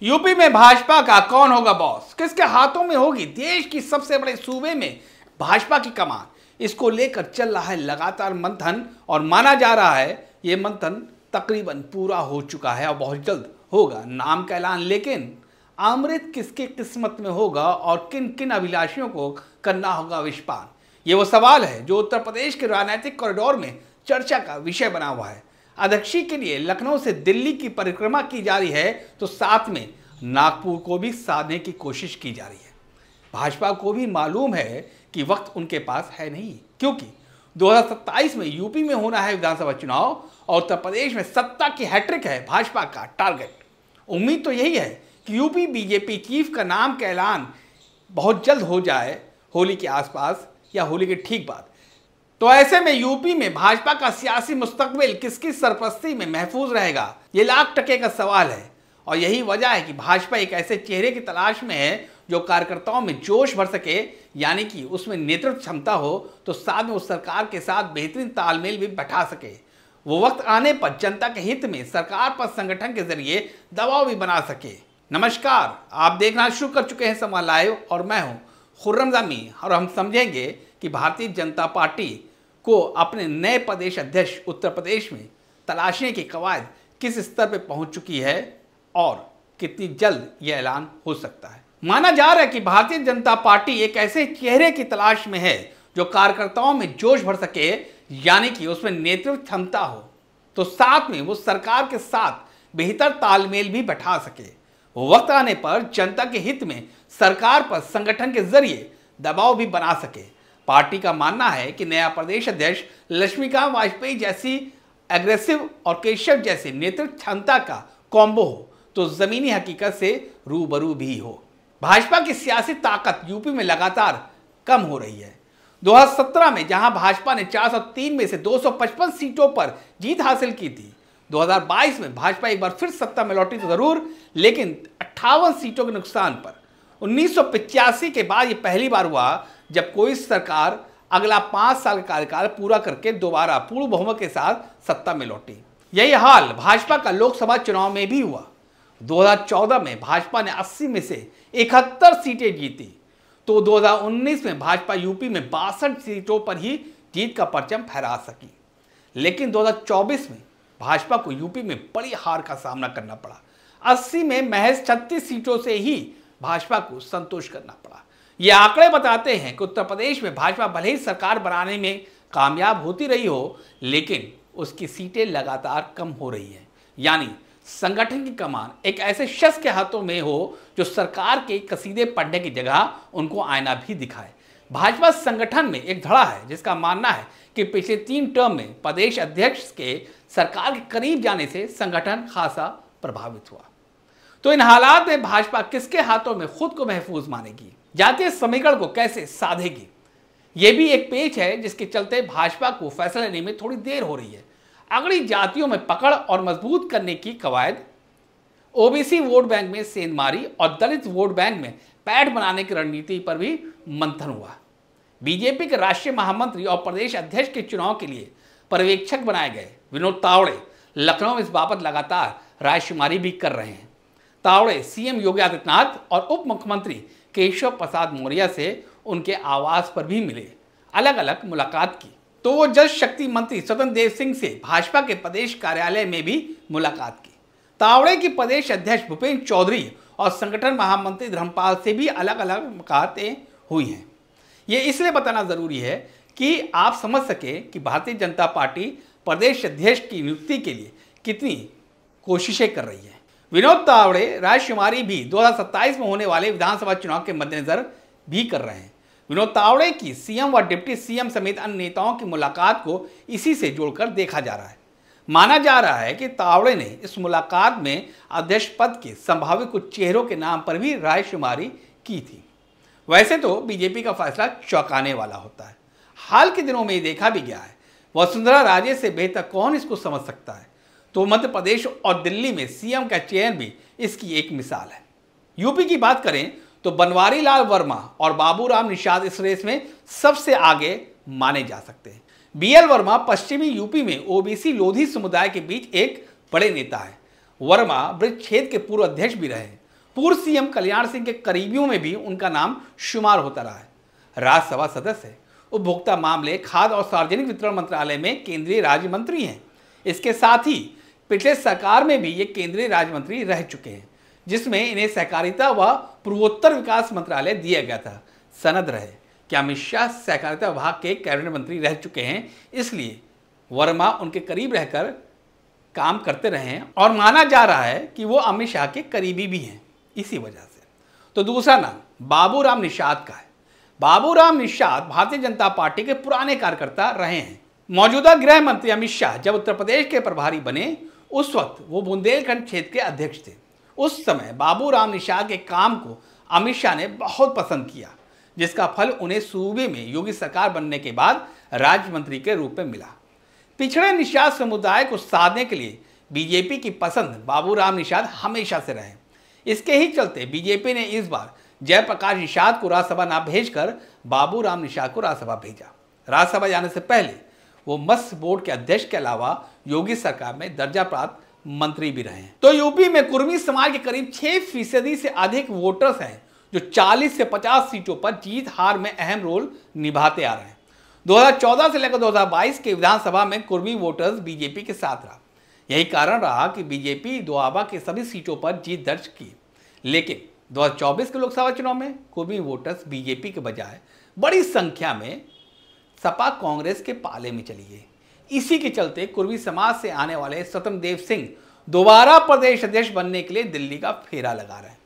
UP में भाजपा का कौन होगा बॉस, किसके हाथों में होगी देश की सबसे बड़े सूबे में भाजपा की कमान। इसको लेकर चल रहा है लगातार मंथन और माना जा रहा है ये मंथन तकरीबन पूरा हो चुका है और बहुत जल्द होगा नाम का ऐलान। लेकिन अमृत किसके किस्मत में होगा और किन किन अभिलाषियों को करना होगा विस्पान, ये वो सवाल है जो उत्तर प्रदेश के राजनीतिक कॉरिडोर में चर्चा का विषय बना हुआ है। अध्यक्षी के लिए लखनऊ से दिल्ली की परिक्रमा की जा रही है तो साथ में नागपुर को भी साधने की कोशिश की जा रही है। भाजपा को भी मालूम है कि वक्त उनके पास है नहीं, क्योंकि 2027 में यूपी में होना है विधानसभा चुनाव और उत्तर प्रदेश में सत्ता की हैट्रिक है भाजपा का टारगेट। उम्मीद तो यही है कि यूपी बीजेपी चीफ का नाम का ऐलान बहुत जल्द हो जाए, होली के आसपास या होली के ठीक बाद। तो ऐसे में यूपी में भाजपा का सियासी मुस्तकबिल किसकी सरपरस्ती में महफूज रहेगा, ये लाख टके का सवाल है। और यही वजह है कि भाजपा एक ऐसे चेहरे की तलाश में है जो कार्यकर्ताओं में जोश भर सके, यानी कि उसमें नेतृत्व क्षमता हो तो साथ में उस सरकार के साथ बेहतरीन तालमेल भी बैठा सके। वो वक्त आने पर जनता के हित में सरकार पर संगठन के जरिए दबाव भी बना सके। नमस्कार, आप देखना शुरू कर चुके हैं समा लाइव और मैं हूं खुर्रम जामी और हम समझेंगे कि भारतीय जनता पार्टी को अपने नए प्रदेश अध्यक्ष उत्तर प्रदेश में तलाशने की कवायद किस स्तर पर पहुंच चुकी है और कितनी जल्द यह ऐलान हो सकता है। माना जा रहा है कि भारतीय जनता पार्टी एक ऐसे चेहरे की तलाश में है जो कार्यकर्ताओं में जोश भर सके, यानी कि उसमें नेतृत्व क्षमता हो तो साथ में वो सरकार के साथ बेहतर तालमेल भी बैठा सके। वो वक्त आने पर जनता के हित में सरकार पर संगठन के जरिए दबाव भी बना सके। पार्टी का मानना है कि नया प्रदेश अध्यक्ष लक्ष्मीकांत वाजपेयी जैसी एग्रेसिव और केशव जैसे नेतृत्व क्षमता का कॉम्बो हो तो जमीनी हकीकत से रूबरू भी हो। भाजपा की सियासी ताकत यूपी में लगातार कम हो रही है। 2017 में जहां भाजपा ने 403 में से 255 सीटों पर जीत हासिल की थी, 2022 में भाजपा एक बार फिर सत्ता में लौटी तो जरूर, लेकिन 58 सीटों के नुकसान पर। 1985 के बाद यह पहली बार हुआ जब कोई सरकार अगला 5 साल का कार्यकाल पूरा करके दोबारा पूर्ण बहुमत के साथ सत्ता में लौटी। यही हाल भाजपा का लोकसभा चुनाव में भी हुआ। 2014 में भाजपा ने 80 में से 71 सीटें जीती तो 2019 में भाजपा यूपी में 62 सीटों पर ही जीत का परचम फहरा सकी। लेकिन 2024 में भाजपा को यूपी में बड़ी हार का सामना करना पड़ा। 80 में महज 36 सीटों से ही भाजपा को संतोष करना पड़ा। ये आंकड़े बताते हैं कि उत्तर प्रदेश में भाजपा भले ही सरकार बनाने में कामयाब होती रही हो, लेकिन उसकी सीटें लगातार कम हो रही हैं। यानी संगठन की कमान एक ऐसे शख्स के हाथों में हो जो सरकार के कसीदे पढ़ने की जगह उनको आईना भी दिखाए। भाजपा संगठन में एक धड़ा है जिसका मानना है कि पिछले 3 टर्म में प्रदेश अध्यक्ष के सरकार के करीब जाने से संगठन खासा प्रभावित हुआ। तो इन हालात में भाजपा किसके हाथों में खुद को महफूज मानेगी, जातीय समीकरण को कैसे साधेगी, यह भी एक पेच है जिसके चलते भाजपा को फैसला लेने में थोड़ी देर हो रही है। अगड़ी जातियों में पकड़ और मजबूत करने की कवायद, ओबीसी वोट बैंक में सेंधमारी और दलित वोट बैंक में पैठ बनाने की रणनीति पर भी मंथन हुआ। बीजेपी के राष्ट्रीय महामंत्री और प्रदेश अध्यक्ष के चुनाव के लिए पर्यवेक्षक बनाए गए विनोद तावड़े लखनऊ में इस बाबत लगातार रायशुमारी भी कर रहे हैं। तावड़े सीएम योगी आदित्यनाथ और उप मुख्यमंत्री केशव प्रसाद मौर्य से उनके आवास पर भी मिले, अलग अलग मुलाकात की। तो वो जल शक्ति मंत्री स्वतंत्र देव सिंह से भाजपा के प्रदेश कार्यालय में भी मुलाकात की। तावड़े की प्रदेश अध्यक्ष भूपेंद्र चौधरी और संगठन महामंत्री धर्मपाल से भी अलग अलग मुलाकातें हुई हैं। ये इसलिए बताना जरूरी है कि आप समझ सके कि भारतीय जनता पार्टी प्रदेश अध्यक्ष की नियुक्ति के लिए कितनी कोशिशें कर रही है। विनोद तावड़े रायशुमारी भी 2027 में होने वाले विधानसभा चुनाव के मद्देनजर भी कर रहे हैं। विनोद तावड़े की सीएम व डिप्टी सीएम समेत अन्य नेताओं की मुलाकात को इसी से जोड़कर देखा जा रहा है। माना जा रहा है कि तावड़े ने इस मुलाकात में अध्यक्ष पद के संभावित कुछ चेहरों के नाम पर भी रायशुमारी की थी। वैसे तो बीजेपी का फैसला चौंकाने वाला होता है। हाल के दिनों में ये देखा भी गया है। वसुंधरा राजे से बेहतर कौन इसको समझ सकता है। तो मध्य प्रदेश और दिल्ली में सीएम का चयन भी इसकी एक मिसाल है। यूपी की बात करें तो बनवारी लाल वर्मा और बाबूराम निषाद इस रेस में सबसे आगे माने जा सकते हैं। बीएल वर्मा पश्चिमी यूपी में ओबीसी लोधी समुदाय के बीच एक बड़े नेता है। वर्मा ब्रज क्षेत्र के पूर्व अध्यक्ष भी रहे। पूर्व सीएम कल्याण सिंह के करीबियों में भी उनका नाम शुमार होता रहा है। राज्यसभा सदस्य, उपभोक्ता मामले, खाद्य और सार्वजनिक वितरण मंत्रालय में केंद्रीय राज्य मंत्री हैं। इसके साथ ही पिछले सरकार में भी ये केंद्रीय राज्य मंत्री रह चुके हैं, जिसमें इन्हें सहकारिता व पूर्वोत्तर विकास मंत्रालय दिया गया था। सनद रहे कि अमित शाह सहकारिता विभाग के कैबिनेट मंत्री रह चुके हैं, इसलिए वर्मा उनके करीब रहकर काम करते रहे हैं और माना जा रहा है कि वो अमित शाह के करीबी भी हैं इसी वजह से। तो दूसरा नाम बाबूराम निषाद का है। बाबूराम निषाद भारतीय जनता पार्टी के पुराने कार्यकर्ता रहे हैं। मौजूदा गृह मंत्री अमित शाह जब उत्तर प्रदेश के प्रभारी बने, उस वक्त वो बुंदेलखंड क्षेत्र के अध्यक्ष थे। उस समय बाबूराम निषाद के काम को अमित शाह ने बहुत पसंद किया, जिसका फल उन्हें सूबे में योगी सरकार बनने के बाद राज्य मंत्री के रूप में मिला। पिछड़े निषाद समुदाय को साधने के लिए बीजेपी की पसंद बाबूराम निषाद हमेशा से रहे। इसके ही चलते बीजेपी ने इस बार जयप्रकाश निषाद को राज्यसभा ना भेजकर बाबूराम निषाद को राज्यसभा भेजा। राज्यसभा जाने से पहले वो मत्स्य बोर्ड के अध्यक्ष के अलावा योगी सरकार में दर्जा प्राप्त मंत्री भी रहे हैं। तो यूपी में कुर्मी समाज के करीब 6% से अधिक वोटर्स हैं, जो 40 से 50 सीटों पर जीत हार में अहम रोल निभाते आ रहे हैं। 2014 से लेकर 2022 के विधानसभा में कुर्मी वोटर्स बीजेपी के साथ रहा। यही कारण रहा कि बीजेपी दोआबा के सभी सीटों पर जीत दर्ज की, लेकिन 2024 के लोकसभा चुनाव में कुर्मी वोटर्स बीजेपी के बजाय बड़ी संख्या में सपा कांग्रेस के पाले में चली गई। इसी के चलते कुर्मी समाज से आने वाले स्वतंत्र सिंह दोबारा प्रदेश अध्यक्ष बनने के लिए दिल्ली का फेरा लगा रहे हैं।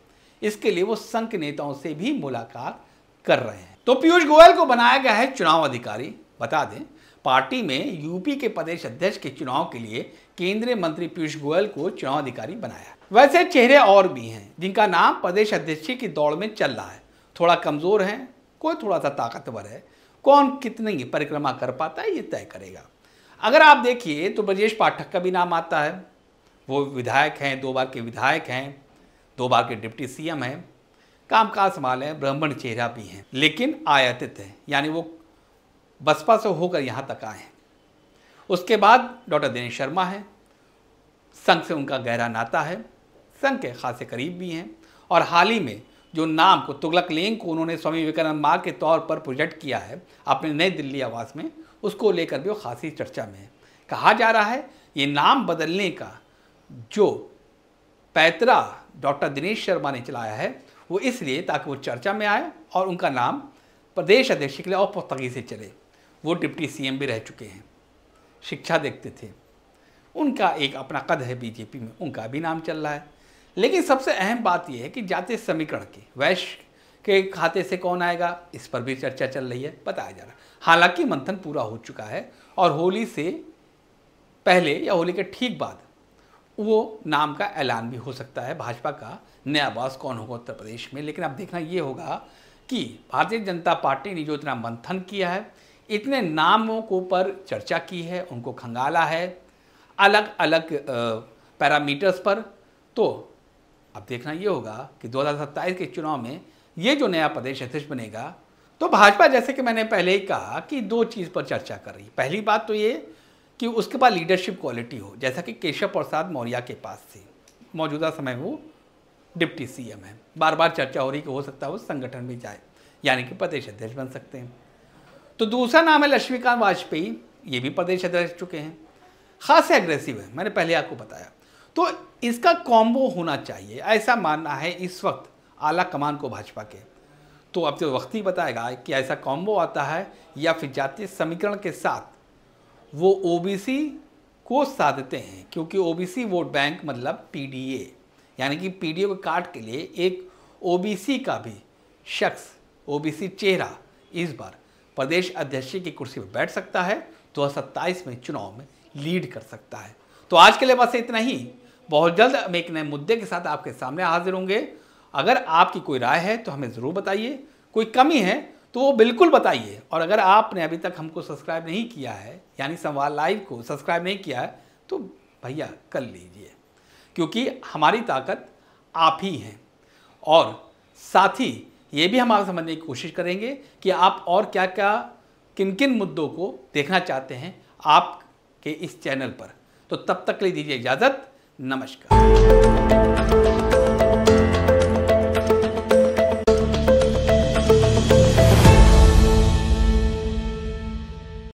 इसके लिए वो संघ के नेताओं से भी मुलाकात कर रहे हैं। तो पीयूष गोयल को बनाया गया है चुनाव अधिकारी। बता दें, पार्टी में यूपी के प्रदेश अध्यक्ष के चुनाव के लिए केंद्रीय मंत्री पीयूष गोयल को चुनाव अधिकारी बनाया। वैसे चेहरे और भी हैं जिनका नाम प्रदेश अध्यक्ष की दौड़ में चल रहा है। थोड़ा कमजोर है, कोई थोड़ा सा ताकतवर है। कौन कितनी परिक्रमा कर पाता है ये तय करेगा। अगर आप देखिए तो ब्रजेश पाठक का भी नाम आता है। वो विधायक हैं, 2 बार के विधायक हैं, 2 बार के डिप्टी सीएम हैं, कामकाज संभाले हैं, ब्राह्मण चेहरा भी हैं, लेकिन आयातित हैं, यानी वो बसपा से होकर यहाँ तक आए हैं। उसके बाद डॉक्टर दिनेश शर्मा है, संघ से उनका गहरा नाता है, संघ के खासे करीब भी हैं, और हाल ही में जो नाम को तुगलक लेन को उन्होंने स्वामी विवेकानंद मार्ग के तौर पर प्रोजेक्ट किया है अपने नई दिल्ली आवास में, उसको लेकर भी वो खासी चर्चा में है। कहा जा रहा है ये नाम बदलने का जो पैतरा डॉक्टर दिनेश शर्मा ने चलाया है वो इसलिए ताकि वो चर्चा में आए और उनका नाम प्रदेश अध्यक्ष के लिए और पुख्तगी से चले। वो डिप्टी सीएम भी रह चुके हैं, शिक्षा देखते थे, उनका एक अपना कद है बीजेपी में, उनका भी नाम चल रहा है। लेकिन सबसे अहम बात यह है कि जातीय समीकरण के वैश्य के खाते से कौन आएगा, इस पर भी चर्चा चल रही है, बताया जा रहा है। हालांकि मंथन पूरा हो चुका है और होली से पहले या होली के ठीक बाद वो नाम का ऐलान भी हो सकता है, भाजपा का नया बॉस कौन होगा उत्तर प्रदेश में। लेकिन अब देखना ये होगा कि भारतीय जनता पार्टी ने जो इतना मंथन किया है, इतने नामों को पर चर्चा की है, उनको खंगाला है अलग अलग पैरामीटर्स पर, तो अब देखना ये होगा कि 2027 के चुनाव में ये जो नया प्रदेश अध्यक्ष बनेगा, तो भाजपा जैसे कि मैंने पहले ही कहा कि 2 चीज़ पर चर्चा कर रही है। पहली बात तो ये कि उसके पास लीडरशिप क्वालिटी हो, जैसा कि केशव प्रसाद मौर्य के पास थी। मौजूदा समय वो डिप्टी सीएम है, बार बार चर्चा हो रही कि हो सकता है वो संगठन में जाए, यानी कि प्रदेश अध्यक्ष बन सकते हैं। तो दूसरा नाम है लक्ष्मीकांत वाजपेयी, ये भी प्रदेश अध्यक्ष चुके हैं, खासे एग्रेसिव है, मैंने पहले आपको बताया। तो इसका कॉम्बो होना चाहिए, ऐसा मानना है इस वक्त आला कमान को भाजपा के। तो अब तो वक्त ही बताएगा कि ऐसा कॉम्बो आता है या फिर जातीय समीकरण के साथ वो ओबीसी को साधते हैं, क्योंकि ओबीसी वोट बैंक मतलब पीडीए, यानी कि पीडीए को काट के लिए एक ओबीसी का भी शख्स, ओबीसी चेहरा इस बार प्रदेश अध्यक्ष की कुर्सी पर बैठ सकता है, 2027 में चुनाव में लीड कर सकता है। तो आज के लिए बस इतना ही। बहुत जल्द हम एक नए मुद्दे के साथ आपके सामने हाजिर होंगे। अगर आपकी कोई राय है तो हमें ज़रूर बताइए, कोई कमी है तो वो बिल्कुल बताइए, और अगर आपने अभी तक हमको सब्सक्राइब नहीं किया है, यानी संवाद लाइव को सब्सक्राइब नहीं किया है, तो भैया कर लीजिए, क्योंकि हमारी ताकत आप ही हैं। और साथ ही ये भी हम आपसे समझने की कोशिश करेंगे कि आप और क्या क्या किन किन मुद्दों को देखना चाहते हैं आपके इस चैनल पर। तो तब तक के लिए दीजिए इजाज़त, नमस्कार।